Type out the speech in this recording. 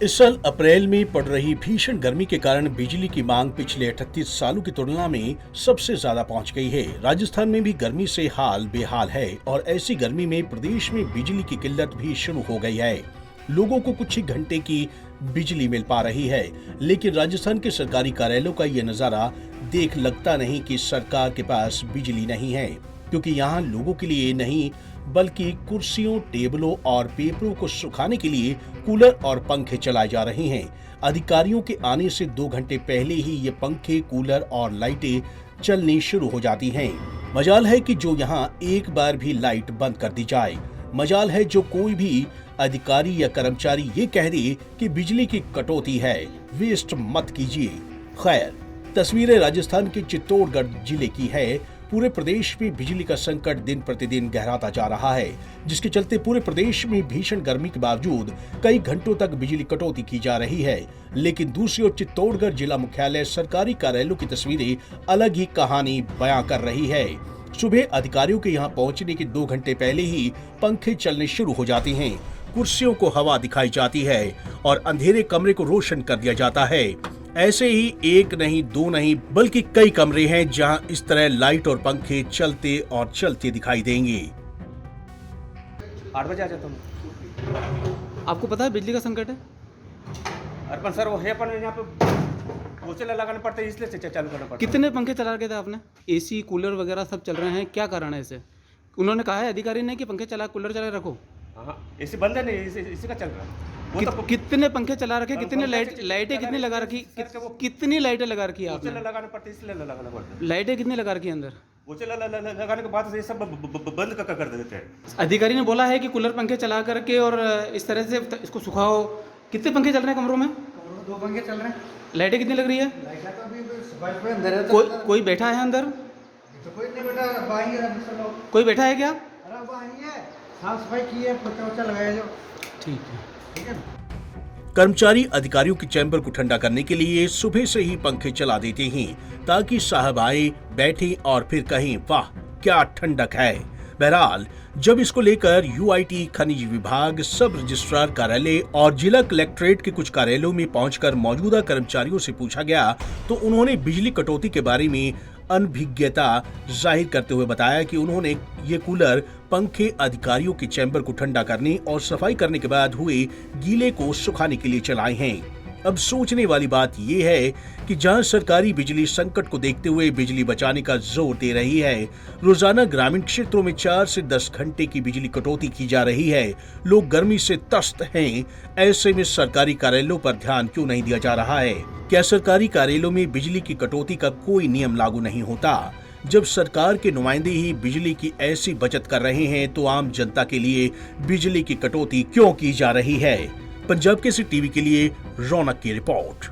इस साल अप्रैल में पड़ रही भीषण गर्मी के कारण बिजली की मांग पिछले 38 सालों की तुलना में सबसे ज्यादा पहुंच गई है। राजस्थान में भी गर्मी से हाल बेहाल है और ऐसी गर्मी में प्रदेश में बिजली की किल्लत भी शुरू हो गई है। लोगों को कुछ ही घंटे की बिजली मिल पा रही है, लेकिन राजस्थान के सरकारी कार्यालयों का ये नजारा देख लगता नहीं कि सरकार के पास बिजली नहीं है, क्योंकि यहाँ लोगों के लिए नहीं बल्कि कुर्सियों, टेबलों और पेपरों को सुखाने के लिए कूलर और पंखे चलाए जा रहे हैं। अधिकारियों के आने से 2 घंटे पहले ही ये पंखे, कूलर और लाइटें चलनी शुरू हो जाती हैं। मजाल है कि जो यहाँ एक बार भी लाइट बंद कर दी जाए। मजाल है जो कोई भी अधिकारी या कर्मचारी ये कह दे कि बिजली की कटौती है, वेस्ट मत कीजिए। खैर, तस्वीरें राजस्थान के चित्तौड़गढ़ जिले की है। पूरे प्रदेश में बिजली का संकट दिन प्रतिदिन गहराता जा रहा है, जिसके चलते पूरे प्रदेश में भीषण गर्मी के बावजूद कई घंटों तक बिजली कटौती की जा रही है। लेकिन दूसरी ओर चित्तौड़गढ़ जिला मुख्यालय सरकारी कार्यालयों की तस्वीरें अलग ही कहानी बयां कर रही है। सुबह अधिकारियों के यहाँ पहुँचने के 2 घंटे पहले ही पंखे चलने शुरू हो जाते हैं, कुर्सियों को हवा दिखाई जाती है और अंधेरे कमरे को रोशन कर दिया जाता है। ऐसे ही एक नहीं, 2 नहीं बल्कि कई कमरे हैं जहां इस तरह लाइट और पंखे चलते और चलते दिखाई देंगे। 8 बजे आ जाता हूँ। आपको पता है बिजली का संकट है? अर्पण सर वो है, पर यहाँ पे पोछे लगाने पड़ते हैं, इसलिए चालू करना पड़ता है। कितने पंखे चला रखे थे आपने? एसी, कूलर वगैरह सब चल रहे हैं, क्या कारण है इसे? उन्होंने कहा है अधिकारी ने कि पंखे चला, कूलर चला रखो। हाँ, एसी बंद है नहीं, इसी का चल रहा है। कितने पंखे चला रखे, कितने लाइटें कितनी लगा रखी, कितनी लाइटें लगा रखी है आपने? लगाने पड़ते, इसलिए लगाना पड़ता है। लाइटें कितनी लगा रखी है अंदर? पोछे लगाने के बाद ये सब बंद कर देते हैं। अधिकारी ने बोला है कि कूलर पंखे चला करके और इस तरह से इसको सुखाओ। कितने पंखे चल रहे हैं कमरों में? 2 पंखे चल रहे हैं। लाइटें कितनी लग रही है? लाइटें तो अभी सुबह पे अंदर है। कोई बैठा है अंदर? तो कोई नहीं बैठा, अब आएंगे अभी सब लोग। कोई बैठा है क्या? अरे अब आएंगे, साफ सफाई की है, पोछा लगाया जो। ठीक है। कर्मचारी अधिकारियों के चैम्बर को ठंडा करने के लिए सुबह से ही पंखे चला देते हैं, ताकि साहब आए, बैठे और फिर कहें वाह क्या ठंडक है। बहरहाल, जब इसको लेकर यूआईटी, खनिज विभाग, सब रजिस्ट्रार कार्यालय और जिला कलेक्ट्रेट के कुछ कार्यालयों में पहुंचकर मौजूदा कर्मचारियों से पूछा गया, तो उन्होंने बिजली कटौती के बारे में अनभिज्ञता जाहिर करते हुए बताया कि उन्होंने ये कूलर, पंखे अधिकारियों के चैम्बर को ठंडा करने और सफाई करने के बाद हुए गीले को सुखाने के लिए चलाए हैं। अब सोचने वाली बात यह है कि जहां सरकारी बिजली संकट को देखते हुए बिजली बचाने का जोर दे रही है, रोजाना ग्रामीण क्षेत्रों में 4 से 10 घंटे की बिजली कटौती की जा रही है। लोग गर्मी से त्रस्त हैं। ऐसे में सरकारी कार्यालयों पर ध्यान क्यों नहीं दिया जा रहा है? क्या सरकारी कार्यालयों में बिजली की कटौती का कोई नियम लागू नहीं होता? जब सरकार के नुमाइंदे ही बिजली की ऐसी बचत कर रहे हैं, तो आम जनता के लिए बिजली की कटौती क्यों की जा रही है? पंजाब केसरी टीवी के लिए रौनक की रिपोर्ट।